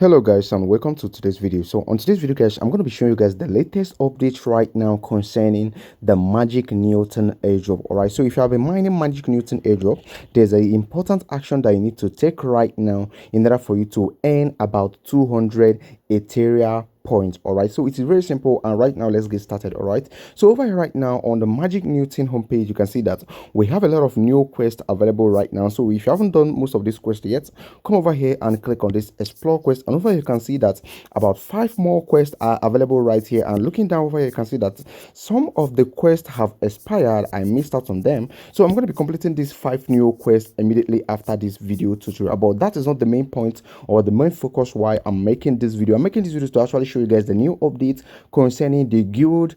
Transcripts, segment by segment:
Hello guys and welcome to today's video. So on today's video guys, I'm going to be showing you guys the latest updates right now concerning the Magic Newton airdrop. All right, so if you have been mining Magic Newton airdrop, there's an important action that you need to take right now in order for you to earn about 200 Ethereal points. All right, so it is very simple, and right now let's get started. All right, so over here right now on the Magic Newton homepage, you can see that we have a lot of new quests available right now. So if you haven't done most of these quests yet, come over here and click on this explore quest, and over here you can see that about 5 more quests are available right here. And looking down over here, you can see that some of the quests have expired. I missed out on them, so I'm going to be completing these 5 new quests immediately after this video tutorial. But that is not the main point or the main focus why I'm making this video. I'm making this video to actually show you guys the new updates concerning the guild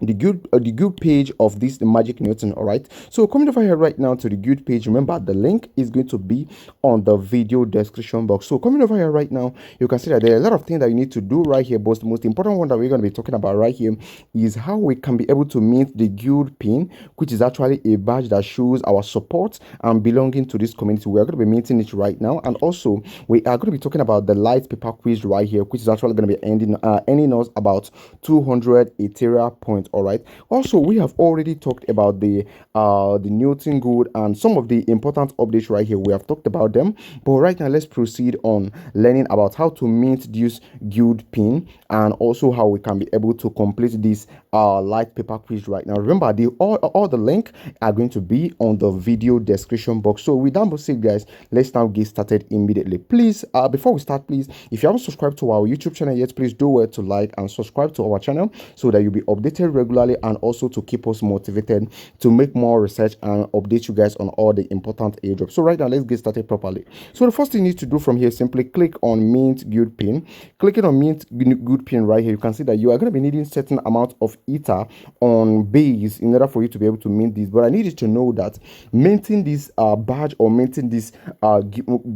the guild page of this the Magic Newton. All right, so coming over here right now to the guild page, remember the link is going to be on the video description box. So coming over here right now, you can see that there are a lot of things that you need to do right here, but the most important one that we're going to be talking about right here is how we can be able to mint the guild pin, which is actually a badge that shows our support and belonging to this community. We are going to be minting it right now, and also we are going to be talking about the light paper quiz right here, which is actually going to be ending us about 200 Ethereal points. All right, also we have already talked about the Newton Gold and some of the important updates right here. We have talked about them, but right now let's proceed on learning about how to mint this guild pin and also how we can be able to complete this light paper quiz right now. Remember, all the link are going to be on the video description box. So with that being said guys, let's now get started immediately. Please, before we start, please, if you haven't subscribed to our YouTube channel yet, please do well to like and subscribe to our channel so that you'll be updated regularly, and also to keep us motivated to make more research and update you guys on all the important airdrops. So right now let's get started properly. So the first thing you need to do from here, simply click on mint guild pin. Clicking on mint guild pin right here, you can see that you are going to be needing certain amount of ether on base in order for you to be able to mint this. But I need you to know that minting this badge or minting this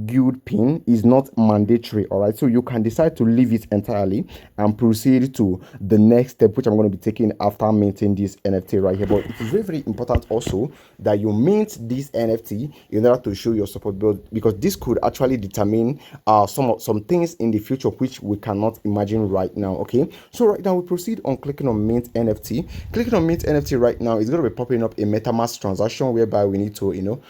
guild pin is not mandatory. All right, so you can decide to leave it entirely and proceed to the next step, which I'm going to be taking after minting this NFT right here. But it is very, very important also that you mint this NFT in order to show your support build, because this could actually determine some things in the future which we cannot imagine right now. Okay, so right now we proceed on clicking on mint NFT. Clicking on mint NFT right now is going to be popping up a metamask transaction whereby we need to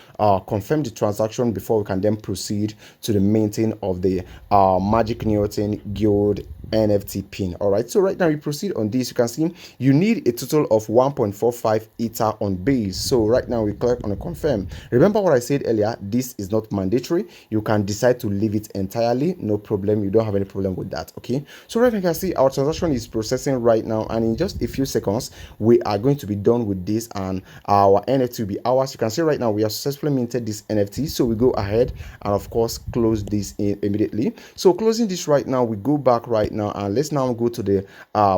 confirm the transaction before we can then proceed to the minting of the Magic Newton guild NFT pin. All right, so right now we proceed on this. You can see you need a total of 1.45 ether on base. So right now we click on a confirm. Remember what I said earlier, this is not mandatory. You can decide to leave it entirely, no problem. You don't have any problem with that. Okay, so right now you can see our transaction is processing right now, and in just a few seconds we are going to be done with this and our NFT will be ours. You can see right now we have successfully minted this NFT, so we go ahead and of course close this immediately. So closing this right now, we go back right now, and let's now go to the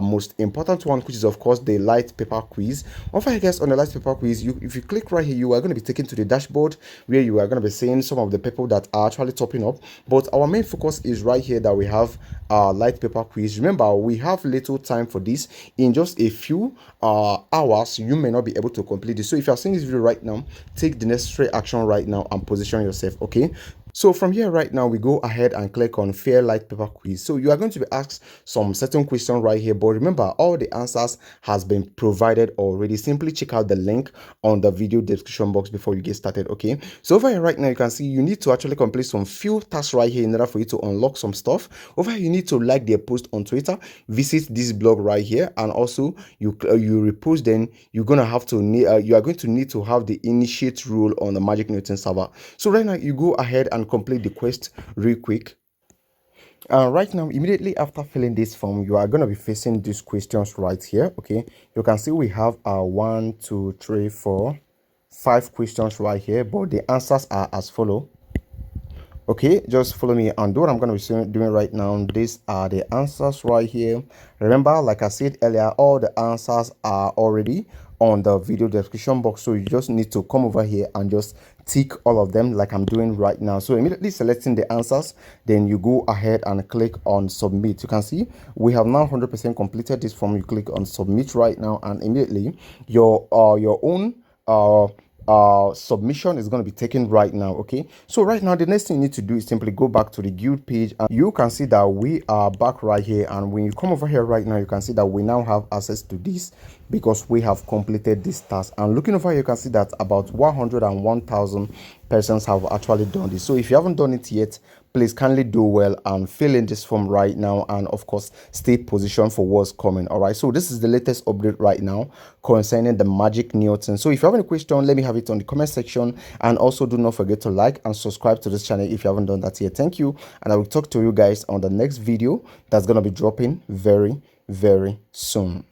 most important one, which is of course the light paper quiz. Over here guys, on the light paper quiz, if you click right here, you are going to be taken to the dashboard where you are going to be seeing some of the people that are actually topping up. But our main focus is right here that we have light paper quiz. Remember, we have little time for this. In just a few hours you may not be able to complete this. So if you are seeing this video right now, take the necessary action right now and position yourself. Okay, so from here right now, we go ahead and click on fair light paper quiz. So you are going to be asked some certain question right here, but remember, all the answers has been provided already. Simply check out the link on the video description box before you get started. Okay, so over here right now, you can see you need to actually complete some few tasks right here in order for you to unlock some stuff. Over here, you need to like their post on Twitter, visit this blog right here, and also you repost. Then you're gonna have to you are going to need to have the initiate rule on the Magic Newton server. So right now you go ahead and complete the quest real quick. Right now, immediately after filling this form, you are going to be facing these questions right here. Okay, you can see we have 1 2 3 4 5 questions right here, but the answers are as follow. Okay, just follow me and do what I'm going to be doing right now. These are the answers right here. Remember, like I said earlier, all the answers are already on the video description box, so you just need to come over here and just tick all of them like I'm doing right now. So immediately selecting the answers, then you go ahead and click on submit. You can see we have now 100% completed this form. You click on submit right now, and immediately your own submission is going to be taken right now. Okay, so right now the next thing you need to do is simply go back to the guild page, and you can see that we are back right here. And when you come over here right now, you can see that we now have access to this because we have completed this task. And looking over here, you can see that about 101,000 persons have actually done this. So if you haven't done it yet, please kindly do well and fill in this form right now, and of course stay positioned for what's coming. All right, so this is the latest update right now concerning the magic Newton. So if you have any question, let me have it on the comment section, and also do not forget to like and subscribe to this channel if you haven't done that yet. Thank you, and I will talk to you guys on the next video that's going to be dropping very soon.